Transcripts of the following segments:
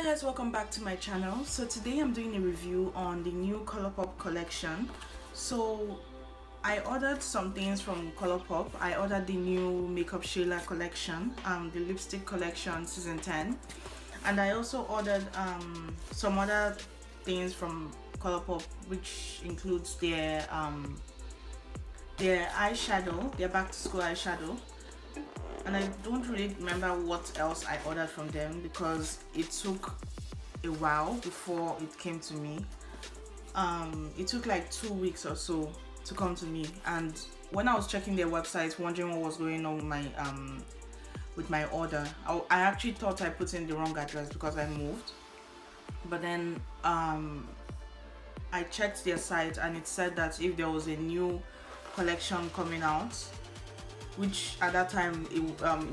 Hi guys, welcome back to my channel. So today I'm doing a review on the new Colorpop collection. So I ordered some things from Colorpop. I ordered the new Makeup Shayla collection, the lipstick collection season 10, and I also ordered some other things from Colorpop, which includes their eyeshadow, their back to school eyeshadow. And I don't really remember what else I ordered from them because it took a while before it came to me. It took like 2 weeks or so to come to me, and when I was checking their website wondering what was going on with my order, I actually thought I put in the wrong address because I moved. But then I checked their site and it said that if there was a new collection coming out, which at that time it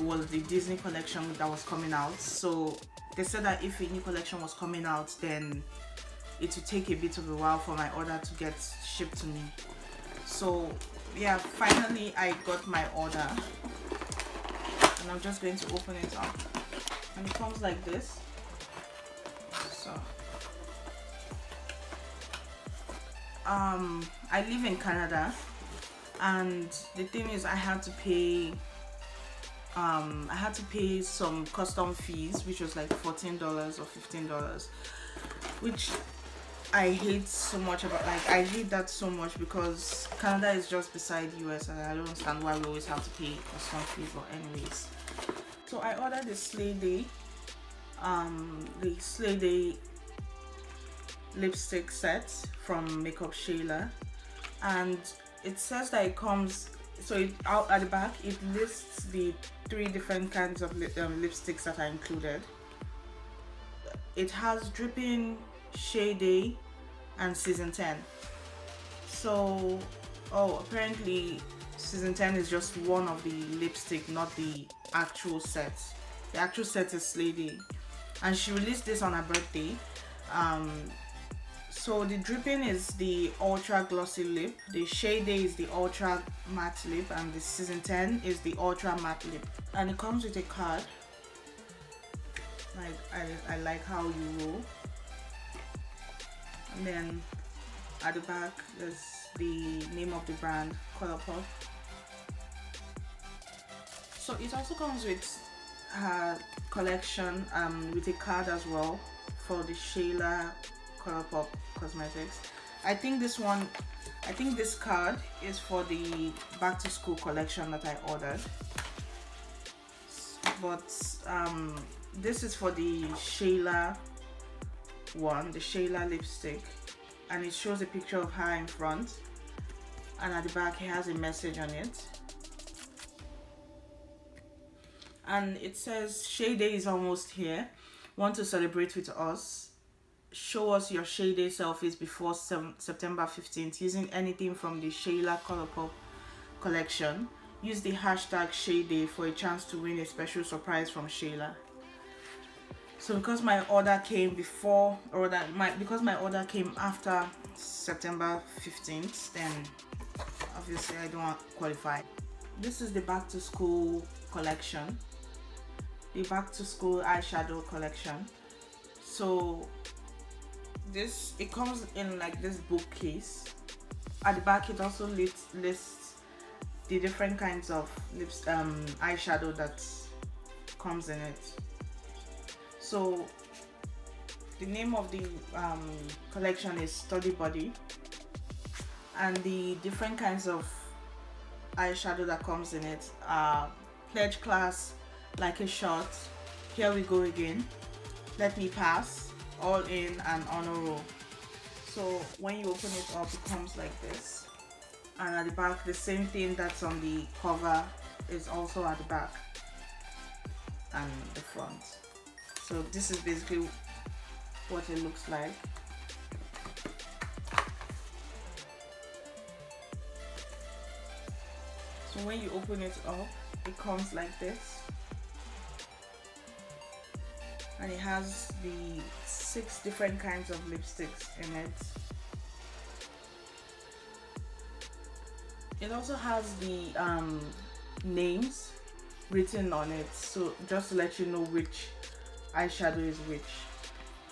was the Disney collection that was coming out, so they said that if a new collection was coming out, then it would take a bit of a while for my order to get shipped to me. So yeah, finally I got my order and I'm just going to open it up, and it comes like this. So I live in Canada, and the thing is I had to pay some custom fees, which was like $14 or $15, which I hate so much about. Like, I hate that so much because Canada is just beside US and I don't understand why we always have to pay custom fees. But anyways, so I ordered the Slay Day lipstick set from Makeup Shayla, and it says that it comes, so out at the back it lists the 3 different kinds of lipsticks that are included. It has Dripping, Shade Day, and Season 10. So apparently Season 10 is just one of the lipstick, not the actual set. The actual set is Slay Day, and she released this on her birthday. So the Dripping is the ultra glossy lip, the Shade Day is the ultra matte lip, and the Season 10 is the ultra matte lip. And it comes with a card. Like, I like how you roll. And then at the back is the name of the brand, Colorpop. So it also comes with her collection with a card as well for the Shayla Colorpop Cosmetics. I think this card is for the back to school collection that I ordered, but this is for the Shayla one, the Shayla lipstick, and it shows a picture of her in front, and at the back it has a message on it, and it says Shade Day is almost here, want to celebrate with us? Show us your Shade Day selfies before September 15th using anything from the Shayla Colorpop collection. Use the hashtag Shade Day for a chance to win a special surprise from Shayla. So because my order came before, or because my order came after September 15th, then obviously I don't qualify. This is the back to school collection, the back to school eyeshadow collection. So it comes in like this bookcase. At the back it also lists the different kinds of eyeshadow that comes in it. So the name of the collection is Study Body, and the different kinds of eyeshadow that comes in it are Pledge Class, Like a Shot, Here We Go Again, Let Me Pass, All In, and Honor Roll. So when you open it up, it comes like this, and at the back the same thing that's on the cover is also at the back and the front. So this is basically what it looks like. So when you open it up, it comes like this, and it has the 6 different kinds of lipsticks in it. It also has the names written on it, so just to let you know which eyeshadow is which.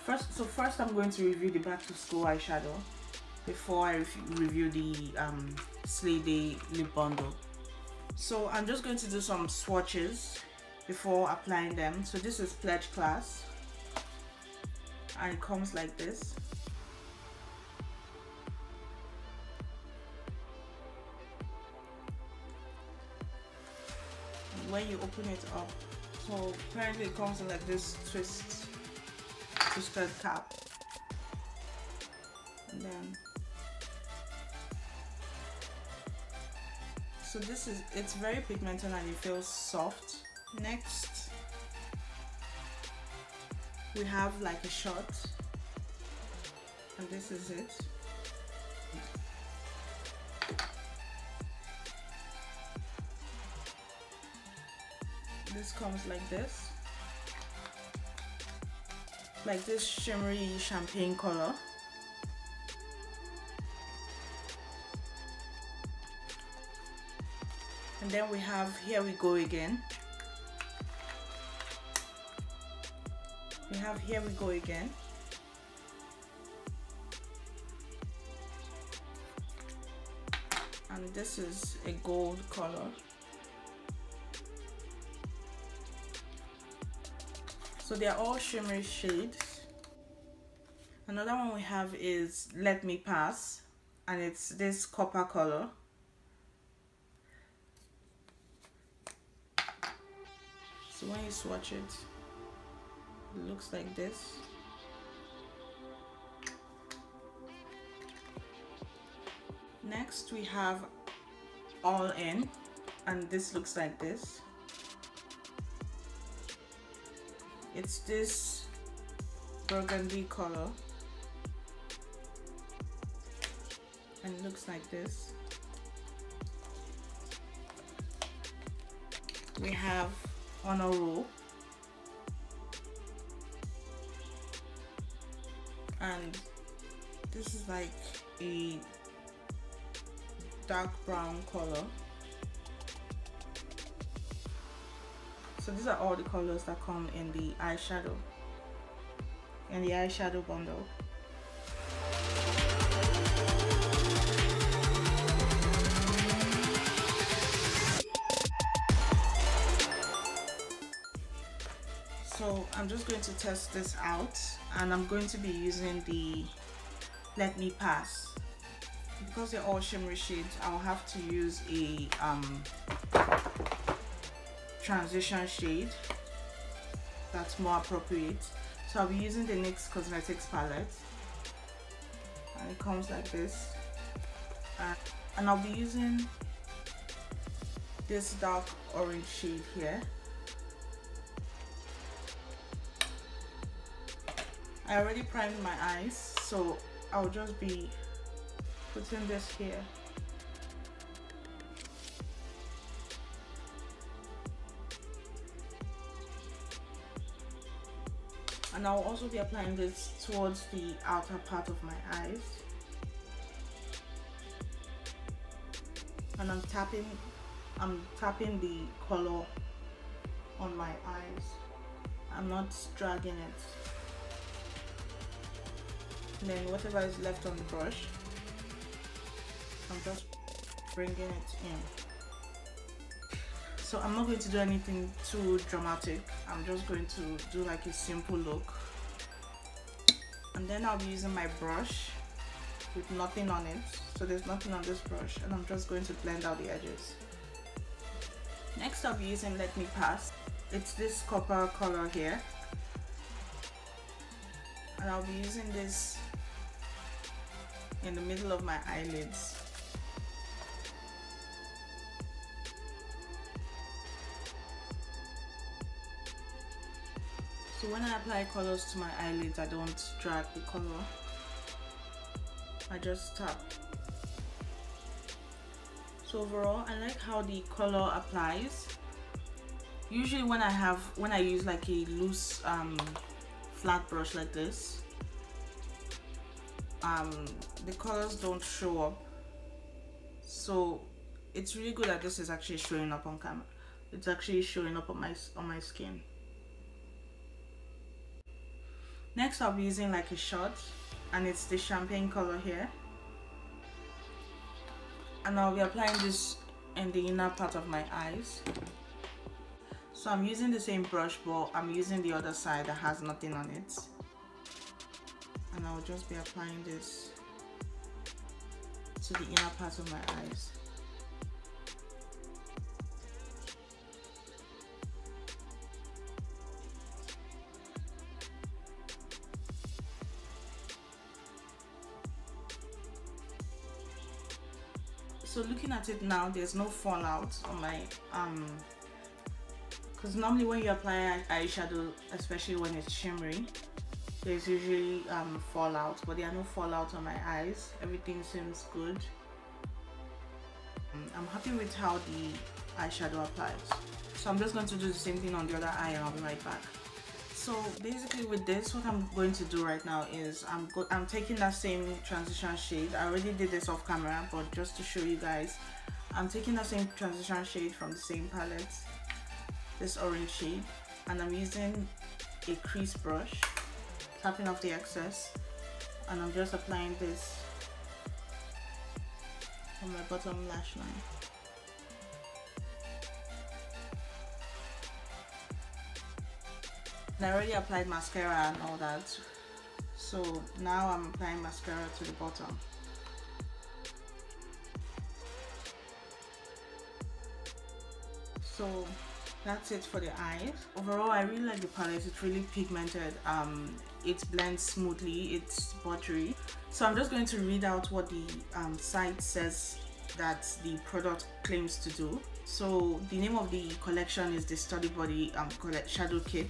First I'm going to review the back to school eyeshadow before I review the Slay Day lip bundle. So I'm just going to do some swatches before applying them. So this is Pledge Class, and it comes like this. When you open it up, so apparently it comes in like this twisted cap, and then so it's very pigmented and it feels soft. Next we have like a shot, and this is it. This comes like this shimmery champagne color. And then we have Here We Go Again. We have Here We Go Again. And this is a gold color. So they are all shimmery shades. Another one we have is Let Me Pass, and it's this copper color. So when you swatch it, it looks like this. Next we have All In, and this looks like this. It's this burgundy color, and it looks like this. We have On a Roll, and this is like a dark brown color. So these are all the colors that come in the eyeshadow, bundle. So I'm just going to test this out, and I'm going to be using the Let Me Pass. Because they're all shimmery shades, I'll have to use a transition shade that's more appropriate. So I'll be using the NYX Cosmetics palette, and it comes like this, and I'll be using this dark orange shade here. I already primed my eyes, so I'll just be putting this here. And I'll also be applying this towards the outer part of my eyes. And I'm tapping the color on my eyes. I'm not dragging it. And then whatever is left on the brush, I'm just bringing it in. So I'm not going to do anything too dramatic. I'm just going to do like a simple look. And then I'll be using my brush with nothing on it. So there's nothing on this brush, and I'm just going to blend out the edges. Next I'll be using Let Me Pass. It's this copper color here. And I'll be using this in the middle of my eyelids. So when I apply colors to my eyelids, I don't drag the color. I just tap. So overall, I like how the color applies. Usually when I use like a loose flat brush like this, the colors don't show up. So it's really good that this is actually showing up on camera. It's actually showing up on my skin. Next I'll be using like a shot, and it's the champagne color here, and I'll be applying this in the inner part of my eyes. So I'm using the same brush, but I'm using the other side that has nothing on it, and I'll just be applying this to the inner part of my eyes. So looking at it now, there's no fallout on my because normally when you apply eyeshadow, especially when it's shimmery, there's usually fallout, but there are no fallout on my eyes. Everything seems good. I'm happy with how the eyeshadow applies. So I'm just going to do the same thing on the other eye, and I'll be right back. So basically with this, what I'm going to do right now is I'm taking that same transition shade. I already did this off camera, but just to show you guys, I'm taking that same transition shade from the same palette, this orange shade, and I'm using a crease brush, tapping off the excess, and I'm just applying this on my bottom lash line. And I already applied mascara and all that, so now I'm applying mascara to the bottom. So that's it for the eyes. Overall, I really like the palette. It's really pigmented. It blends smoothly. It's buttery. So I'm just going to read out what the site says that the product claims to do. So the name of the collection is the Study Body Shadow Kit.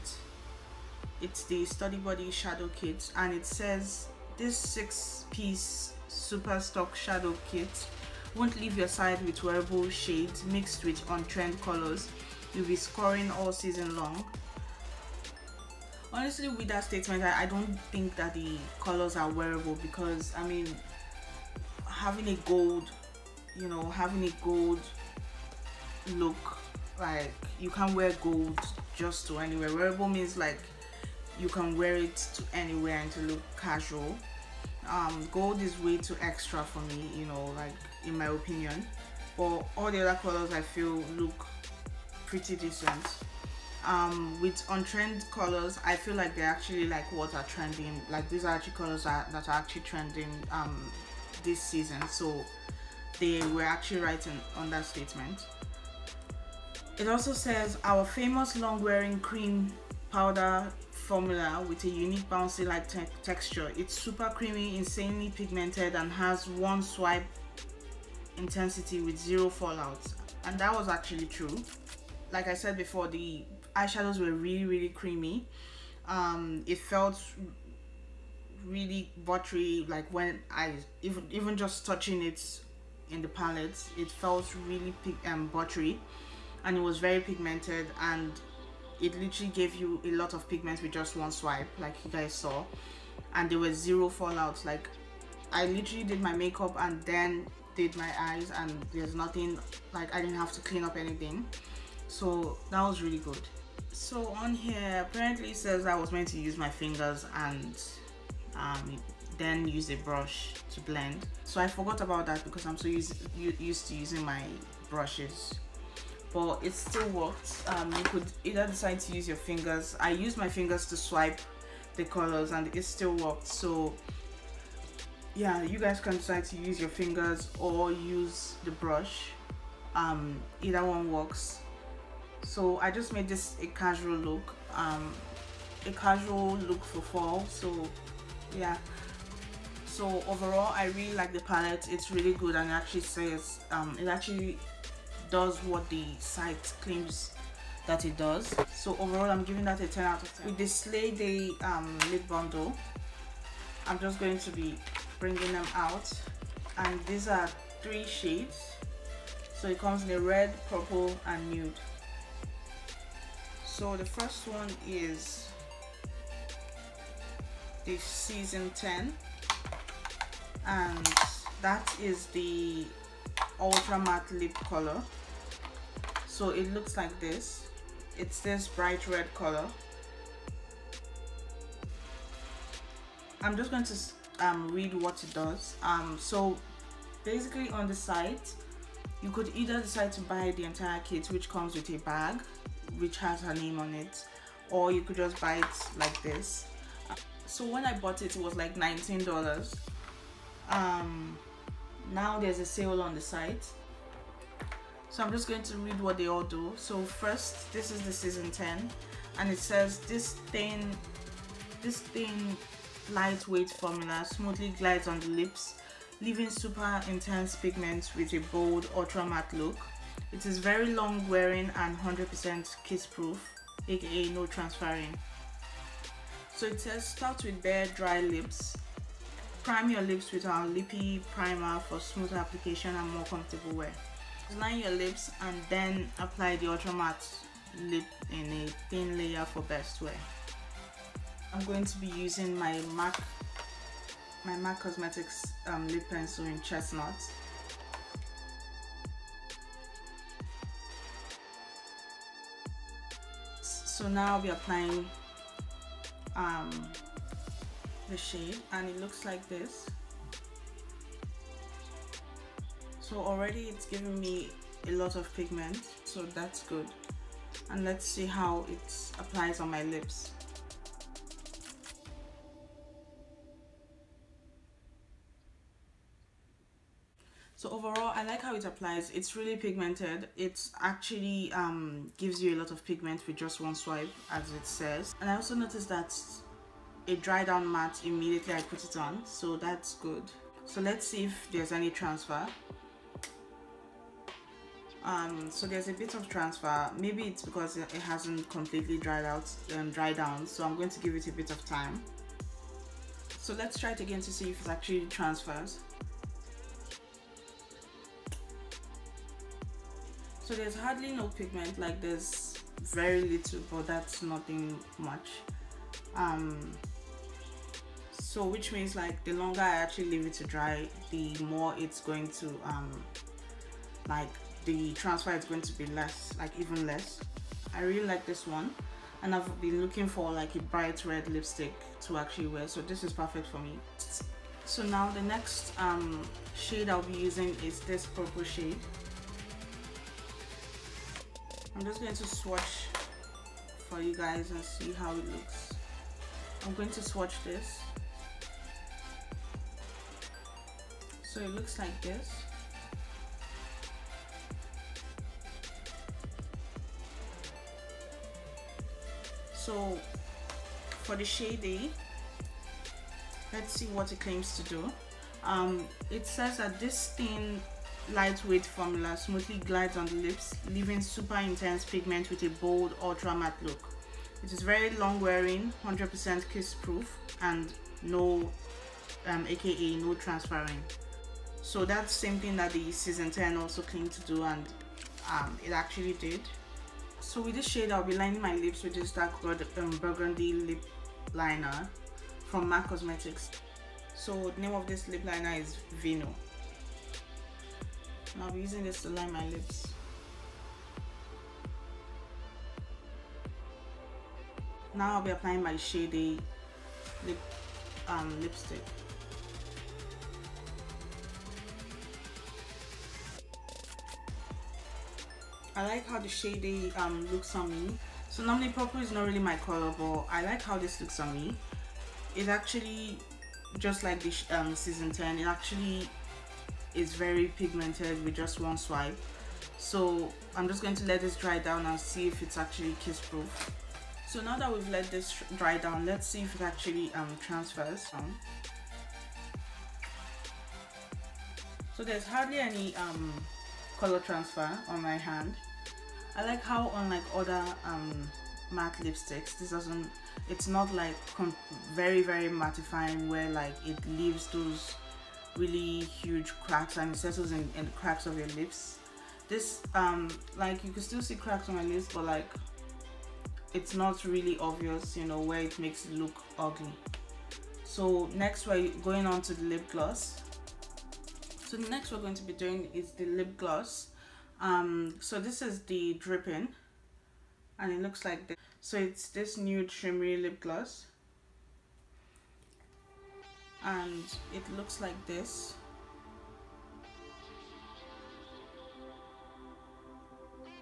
It's the Study Body Shadow Kit, and it says this 6-piece super stock shadow kit won't leave your side with wearable shades mixed with on-trend colors. You'll be scoring all season long. Honestly, with that statement, I don't think that the colors are wearable, because I mean, having a gold look, like, you can wear gold just to anywhere. Wearable means like you can wear it to anywhere and to look casual. Gold is way too extra for me, you know, like, in my opinion. But all the other colors I feel look pretty decent. With on-trend colors, I feel like they're actually like what are trending. Like, these are actually colors that are actually trending this season, so they were actually right on that statement. It also says our famous long-wearing cream powder formula with a unique bouncy like texture. It's super creamy, insanely pigmented, and has one swipe intensity with zero fallouts. And that was actually true. Like I said before, the eyeshadows were really creamy. It felt really buttery, like when I even just touching it in the palette, it felt really buttery, and it was very pigmented, and it literally gave you a lot of pigment with just one swipe, like you guys saw. And there was zero fallout. Like, I literally did my makeup and then did my eyes, and there's nothing, like, I didn't have to clean up anything. So that was really good. So on here apparently it says I was meant to use my fingers and then use a brush to blend. So I forgot about that because I'm so used to using my brushes. But it still worked. You could either decide to use your fingers. I used my fingers to swipe the colors and it still worked. So yeah, you guys can decide to use your fingers or use the brush. Either one works. So I just made this a casual look for fall. So yeah, so overall I really like the palette. It's really good, and it actually says it actually does what the site claims that it does. So overall I'm giving that a 10 out of 10. With the Slay Day lip bundle, I'm just going to be bringing them out, and these are 3 shades. So it comes in a red, purple and nude. So the first one is the season 10, and that is the ultra matte lip color. So it looks like this. It's this bright red color. I'm just going to read what it does. So basically on the site, you could either decide to buy the entire kit, which comes with a bag which has her name on it, or you could just buy it like this. So when I bought it, it was like $19. Now there's a sale on the site, so I'm just going to read what they all do. So first, this is the season 10, and it says this thin lightweight formula smoothly glides on the lips, leaving super intense pigments with a bold ultra matte look. It is very long wearing and 100% kiss proof, aka no transferring. So it says start with bare dry lips. Prime your lips with our lippy primer for smoother application and more comfortable wear. Line your lips and then apply the ultra matte lip in a thin layer for best wear. I'm going to be using my MAC Cosmetics lip pencil in Chestnut. So now I'll be applying the shade, and it looks like this. So already it's giving me a lot of pigment, so that's good. And let's see how it applies on my lips. So overall, I like how it applies. It's really pigmented. It's actually gives you a lot of pigment with just one swipe, as it says. And I also noticed that it dried down matte immediately I put it on, so that's good. So let's see if there's any transfer. So there's a bit of transfer. Maybe it's because it hasn't completely dried down, so I'm going to give it a bit of time. So let's try it again to see if it actually transfers. So there's hardly no pigment, like there's very little, but that's nothing much. So which means like the longer I actually leave it to dry, the more it's going to like the transfer is going to be less, like even less. I really like this one, and I've been looking for like a bright red lipstick to actually wear, so this is perfect for me. So now the next shade I'll be using is this purple shade. I'm just going to swatch for you guys and see how it looks. I'm going to swatch this. So it looks like this. So for the shade A, let's see what it claims to do. It says that this thin lightweight formula smoothly glides on the lips, leaving super intense pigment with a bold ultra matte look. It is very long wearing, 100% kiss proof, and no aka no transferring. So that's the same thing that the season 10 also claimed to do, and it actually did. So with this shade, I'll be lining my lips with this dark burgundy lip liner from MAC Cosmetics. So the name of this lip liner is Vino. And I'll be using this to line my lips. Now I'll be applying my shade A lipstick. I like how the shade A looks on me. So normally purple is not really my color, but I like how this looks on me. It actually, just like the season 10, it actually is very pigmented with just one swipe. So I'm just going to let this dry down and see if it's actually kiss proof. So now that we've let this dry down, let's see if it actually transfers. So there's hardly any color transfer on my hand. I like how, unlike other matte lipsticks, this doesn't, it's not like very mattifying where like it leaves those really huge cracks and it settles in the cracks of your lips. This like you can still see cracks on my lips, but like it's not really obvious, you know, where it makes it look ugly. So next we're going on to the lip gloss. So the next we're going to be doing is the lip gloss. So this is the Dripping, and it looks like this. So it's this nude shimmery lip gloss. and it looks like this.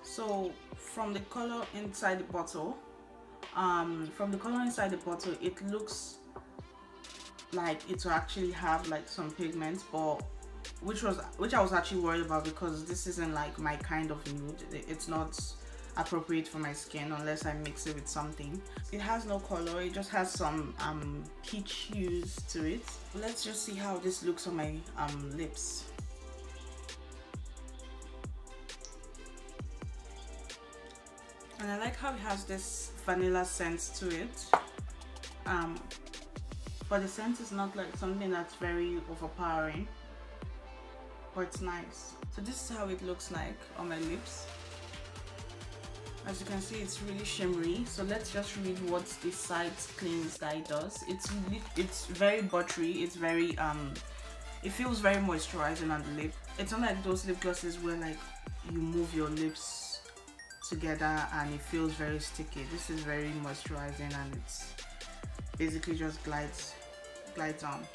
So from the color inside the bottle, it looks like it will actually have like some pigments, but which I was actually worried about, because this isn't like my kind of nude. It's not appropriate for my skin unless I mix it with something. It has no color, it just has some peach hues to it. Let's just see how this looks on my lips. And I like how it has this vanilla scent to it, but the scent is not like something that's very overpowering, but it's nice. So this is how it looks like on my lips. As you can see, it's really shimmery. So let's just read what the side cleanse guy does. It's very buttery. It's very it feels very moisturizing on the lip. It's not like those lip glosses where like you move your lips together and it feels very sticky. This is very moisturizing, and it's basically just glides on.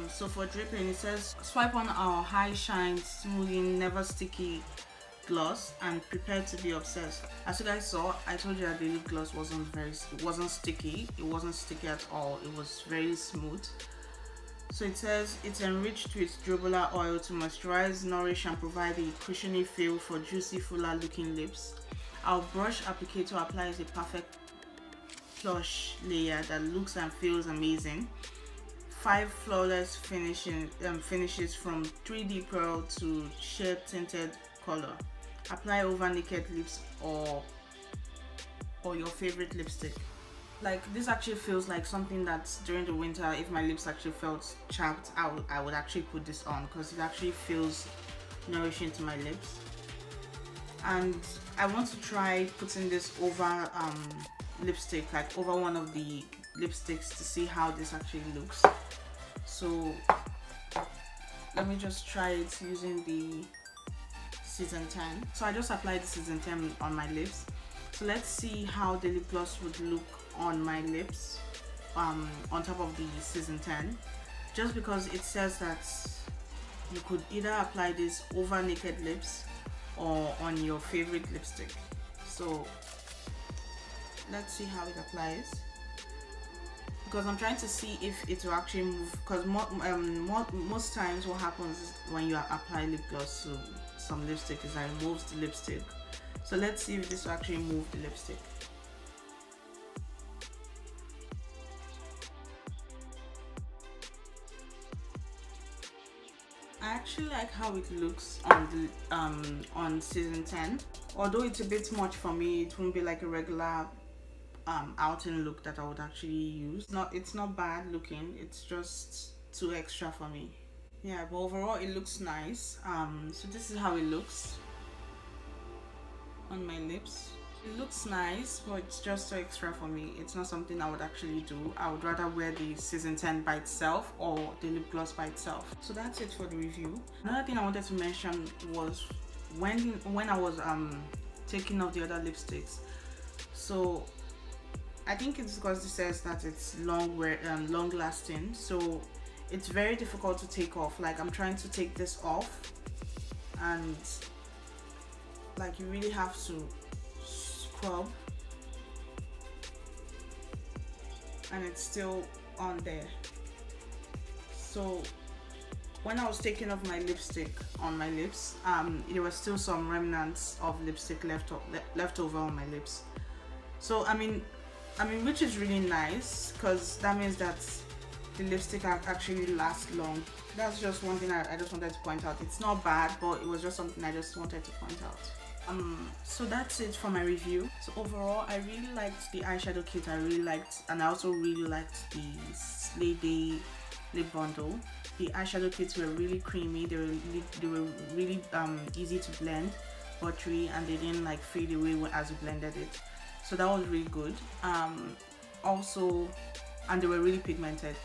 So for dripping, it says swipe on our high shine smoothing never sticky gloss and prepare to be obsessed. As you guys saw, I told you that the lip gloss wasn't sticky. It wasn't sticky at all. It was very smooth. So it says it's enriched with jojoba oil to moisturize, nourish, and provide a cushiony feel for juicy, fuller looking lips. Our brush applicator applies a perfect plush layer that looks and feels amazing. 5 flawless finishes from 3D pearl to sheer tinted color. Apply over naked lips or your favorite lipstick. Like, this actually feels like something that during the winter, if my lips actually felt chapped, I would actually put this on, because it actually feels nourishing to my lips. And I want to try putting this over lipstick, like over one of the lipsticks, to see how this actually looks. So let me just try it using the Season 10. So I just applied the Season 10 on my lips. So let's see how the lip gloss would look on my lips on top of the Season 10, just because it says that you could either apply this over naked lips or on your favorite lipstick. So let's see how it applies, because I'm trying to see if it will actually move, because most times what happens is when you apply lip gloss to some lipstick is that it moves the lipstick. So let's see if this will actually move the lipstick. I actually like how it looks on the on Season 10. Although it's a bit much for me, it won't be like a regular outing look that I would actually use. It's not bad looking, it's just too extra for me. Yeah, but overall it looks nice. So this is how it looks on my lips. It looks nice, but it's just so extra for me. It's not something I would actually do. I would rather wear the Season 10 by itself or the lip gloss by itself. So that's it for the review. Another thing I wanted to mention was when I was taking off the other lipsticks. So I think it's because it says that it's long lasting, so it's very difficult to take off. Like, I'm trying to take this off, and like, you really have to scrub, and it's still on there. So when I was taking off my lipstick on my lips, there was still some remnants of lipstick left over on my lips. So I mean which is really nice, because that means that the lipstick actually lasts long. That's just one thing I just wanted to point out. It's not bad, but it was just something I just wanted to point out. So that's it for my review. So overall, I really liked the eyeshadow kit. And I also really liked the Slaywithchisom lip bundle. The eyeshadow kits were really creamy. They were really easy to blend, buttery, and they didn't like fade away as you blended it. So that was really good. Also, and they were really pigmented.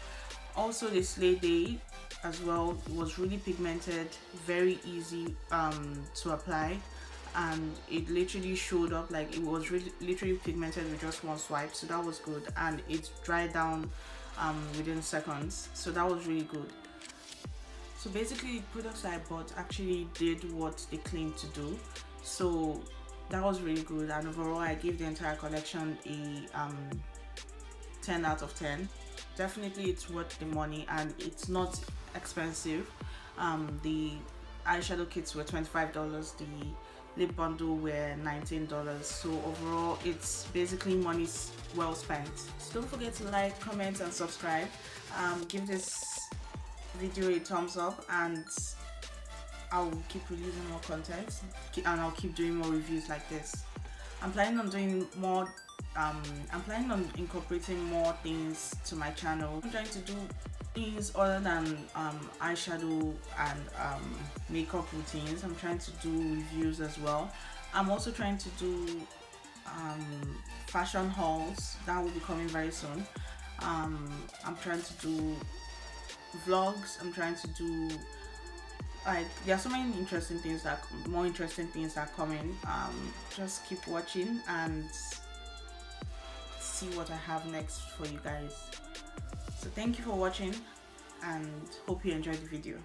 Also, the Slaywithchisom as well was really pigmented, very easy to apply, and it literally showed up like it was literally pigmented with just one swipe. So that was good, and it dried down within seconds, so that was really good. So basically, the products I bought actually did what they claimed to do, so that was really good. And overall, I gave the entire collection a 10 out of 10. Definitely, it's worth the money and it's not expensive. The eyeshadow kits were $25, the lip bundle were $19, so overall it's basically money well spent. So don't forget to like, comment and subscribe. Give this video a thumbs up, and I'll keep releasing more content and I'll keep doing more reviews like this. I'm planning on doing more I'm planning on incorporating more things to my channel. I'm trying to do things other than eyeshadow and makeup routines. I'm trying to do reviews as well. I'm also trying to do fashion hauls that will be coming very soon. I'm trying to do vlogs. I'm trying to do, like, there are so many interesting things that more interesting things are coming. Just keep watching and see what I have next for you guys. So thank you for watching and hope you enjoyed the video.